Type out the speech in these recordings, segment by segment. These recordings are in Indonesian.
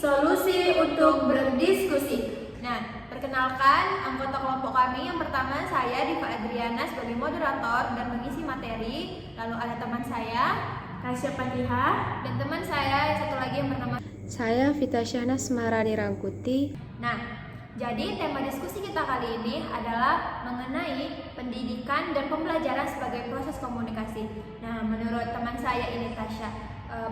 solusi untuk berdiskusi. Nah, perkenalkan anggota kelompok kami. Yang pertama saya Diva Adriana sebagai moderator dan mengisi materi. Lalu ada teman saya Tasya Fatiha, dan teman saya yang satu lagi yang bernama saya Vita Syahnas Maharani Rangkuti. Nah, jadi tema diskusi kita kali ini adalah mengenai pendidikan dan pembelajaran sebagai proses komunikasi. Nah, menurut teman saya ini Tasya,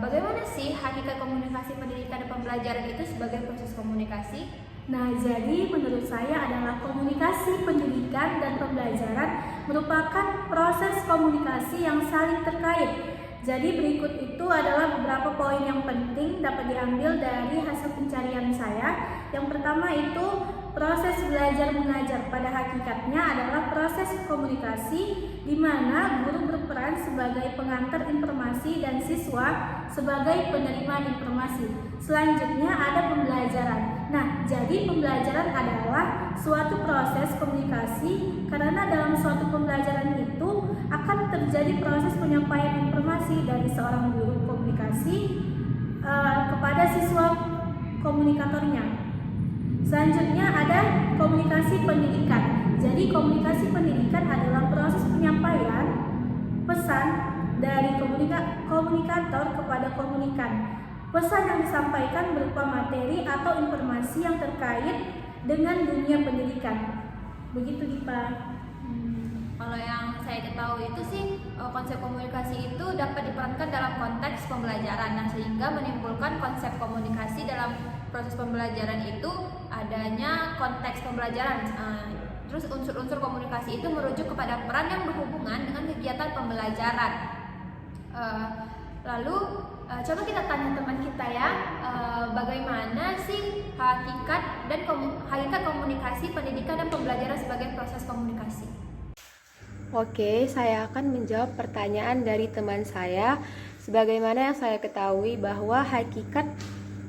bagaimana sih hakikat komunikasi pendidikan dan pembelajaran itu sebagai proses komunikasi? Nah, jadi menurut saya adalah komunikasi pendidikan dan pembelajaran merupakan proses komunikasi yang saling terkait. Jadi berikut itu adalah beberapa poin yang penting dapat diambil dari hasil pencarian saya. Yang pertama itu proses belajar mengajar pada hakikatnya adalah proses komunikasi di mana guru berperan sebagai pengantar informasi dan siswa sebagai penerima informasi. Selanjutnya ada pembelajaran. Nah, jadi pembelajaran adalah suatu proses komunikasi karena dalam suatu pembelajaran itu akan terjadi proses penyampaian informasi dari seorang guru komunikasi kepada siswa komunikatornya. Selanjutnya ada komunikasi pendidikan. Jadi komunikasi pendidikan adalah proses penyampaian pesan dari komunikator kepada komunikan. Pesan yang disampaikan berupa materi atau informasi yang terkait dengan dunia pendidikan. Begitu, Dipa. Kalau yang saya ketahui itu sih konsep komunikasi itu dapat diperankan dalam konteks pembelajaran. Nah, sehingga menimbulkan konsep komunikasi dalam proses pembelajaran itu adanya konteks pembelajaran. Terus unsur-unsur komunikasi itu merujuk kepada peran yang berhubungan dengan kegiatan pembelajaran. Lalu coba kita tanya teman kita ya, bagaimana sih hakikat komunikasi pendidikan dan pembelajaran sebagai proses komunikasi? Oke, saya akan menjawab pertanyaan dari teman saya. Sebagaimana yang saya ketahui bahwa hakikat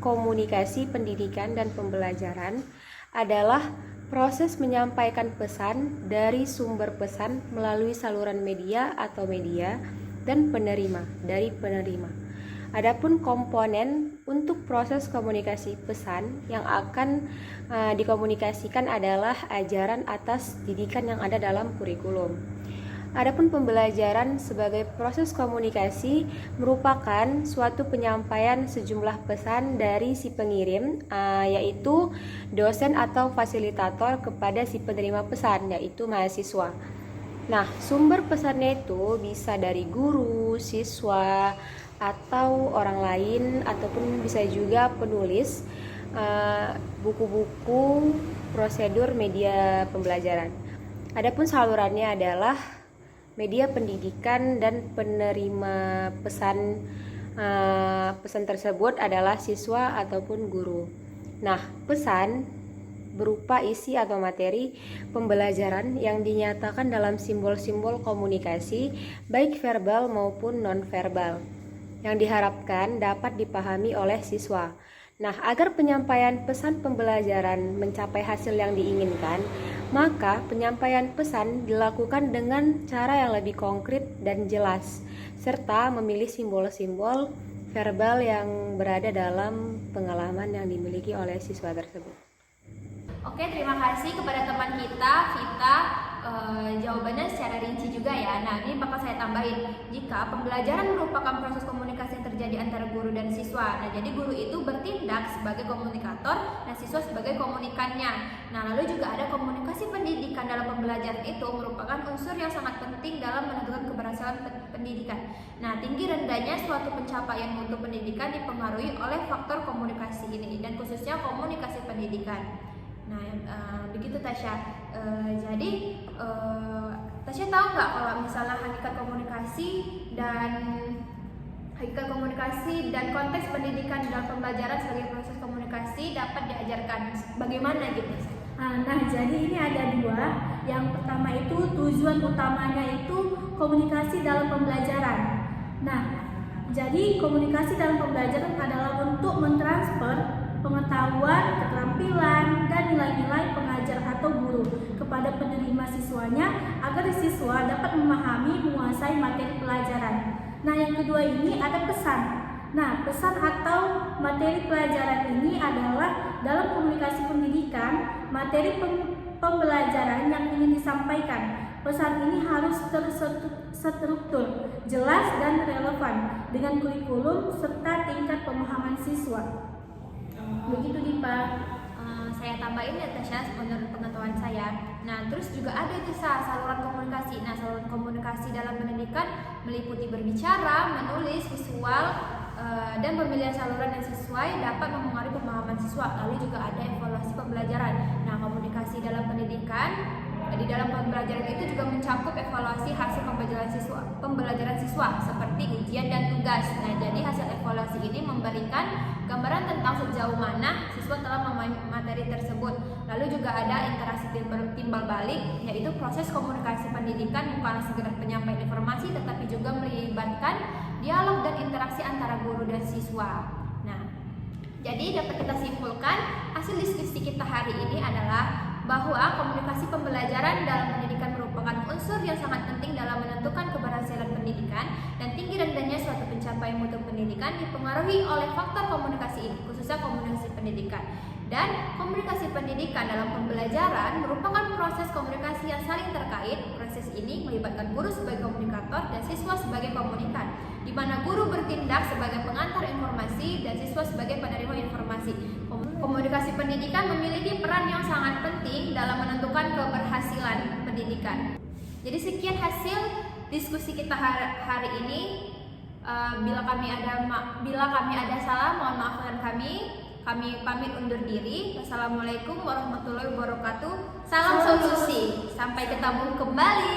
komunikasi pendidikan dan pembelajaran adalah proses menyampaikan pesan dari sumber pesan melalui saluran media atau media dan penerima dari penerima. Adapun komponen untuk proses komunikasi pesan yang akan dikomunikasikan adalah ajaran atas didikan yang ada dalam kurikulum. Adapun pembelajaran sebagai proses komunikasi merupakan suatu penyampaian sejumlah pesan dari si pengirim, yaitu dosen atau fasilitator kepada si penerima pesan, yaitu mahasiswa. Nah, sumber pesannya itu bisa dari guru, siswa, atau orang lain, ataupun bisa juga penulis buku-buku prosedur media pembelajaran. Adapun salurannya adalah media pendidikan dan penerima pesan tersebut adalah siswa ataupun guru. Nah, pesan berupa isi atau materi pembelajaran yang dinyatakan dalam simbol-simbol komunikasi baik verbal maupun non-verbal yang diharapkan dapat dipahami oleh siswa. Nah, agar penyampaian pesan pembelajaran mencapai hasil yang diinginkan, maka penyampaian pesan dilakukan dengan cara yang lebih konkret dan jelas, serta memilih simbol-simbol verbal yang berada dalam pengalaman yang dimiliki oleh siswa tersebut. Oke, terima kasih kepada teman kita, Vita. Jawabannya secara rinci juga ya. Nah, ini bakal saya tambahin. Jika pembelajaran merupakan proses komunikasi yang terjadi antara guru dan siswa. Nah, jadi guru itu bertindak sebagai komunikator, nah siswa sebagai komunikannya. Nah, lalu juga ada komunikasi pendidikan dalam pembelajaran itu merupakan unsur yang sangat penting dalam menentukan keberhasilan pendidikan. Nah, tinggi rendahnya suatu pencapaian mutu pendidikan dipengaruhi oleh faktor komunikasi ini dan khususnya komunikasi pendidikan. Nah, begitu Tasya. Jadi Tasya tahu nggak kalau misalnya hakikat komunikasi dan konteks pendidikan dalam pembelajaran sebagai proses komunikasi dapat diajarkan bagaimana gitu? Nah, jadi ini ada dua. Yang pertama itu tujuan utamanya itu komunikasi dalam pembelajaran. Nah, jadi komunikasi dalam pembelajaran adalah untuk mentransfer pengetahuan, keterampilan, dan nilai-nilai pengajar atau guru kepada penerima siswanya agar siswa dapat memahami, menguasai materi pelajaran. Nah, yang kedua ini ada pesan. Nah, pesan atau materi pelajaran ini adalah dalam komunikasi pendidikan, materi pembelajaran yang ingin disampaikan. Pesan ini harus terstruktur, jelas dan relevan dengan kurikulum serta tingkat pemahaman siswa. Begitu Dipa. Saya tambahin ya Tasya, menurut pengetahuan saya. Nah, terus juga ada itu saluran komunikasi. Nah, saluran komunikasi dalam pendidikan meliputi berbicara, menulis, visual, dan pemilihan saluran yang sesuai dapat mempengaruhi pemahaman siswa. Lalu juga ada evaluasi pembelajaran. Nah, komunikasi dalam pendidikan, di dalam pembelajaran itu juga mencakup evaluasi hasil pembelajaran siswa seperti ujian dan tugas. Nah, jadi hasil evaluasi ini memberikan gambaran tentang sejauh mana siswa telah memahami materi tersebut. Lalu juga ada interaksi timbal balik, yaitu proses komunikasi pendidikan bukan sekedar penyampaian informasi, tetapi juga melibatkan dialog dan interaksi antara guru dan siswa. Nah, jadi dapat kita simpulkan hasil diskusi kita hari ini adalah bahwa komunikasi pembelajaran dalam pendidikan merupakan unsur yang sangat penting dalam menentukan keberhasilan pendidikan, dan tinggi rendahnya suatu pencapaian mutu pendidikan dipengaruhi oleh faktor komunikasi ini, khususnya komunikasi pendidikan. Dan komunikasi pendidikan dalam pembelajaran merupakan proses komunikasi yang saling terkait. Proses ini melibatkan guru sebagai komunikator dan siswa sebagai komunikan, di mana guru bertindak sebagai pengantar informasi dan siswa sebagai penerima informasi. Komunikasi pendidikan memiliki peran yang sangat penting dalam menentukan keberhasilan pendidikan. Jadi sekian hasil diskusi kita hari ini. Bila kami ada salah, mohon maafkan kami. Kami pamit undur diri. Wassalamualaikum warahmatullahi wabarakatuh. Salam solusi. Sampai ketemu kembali.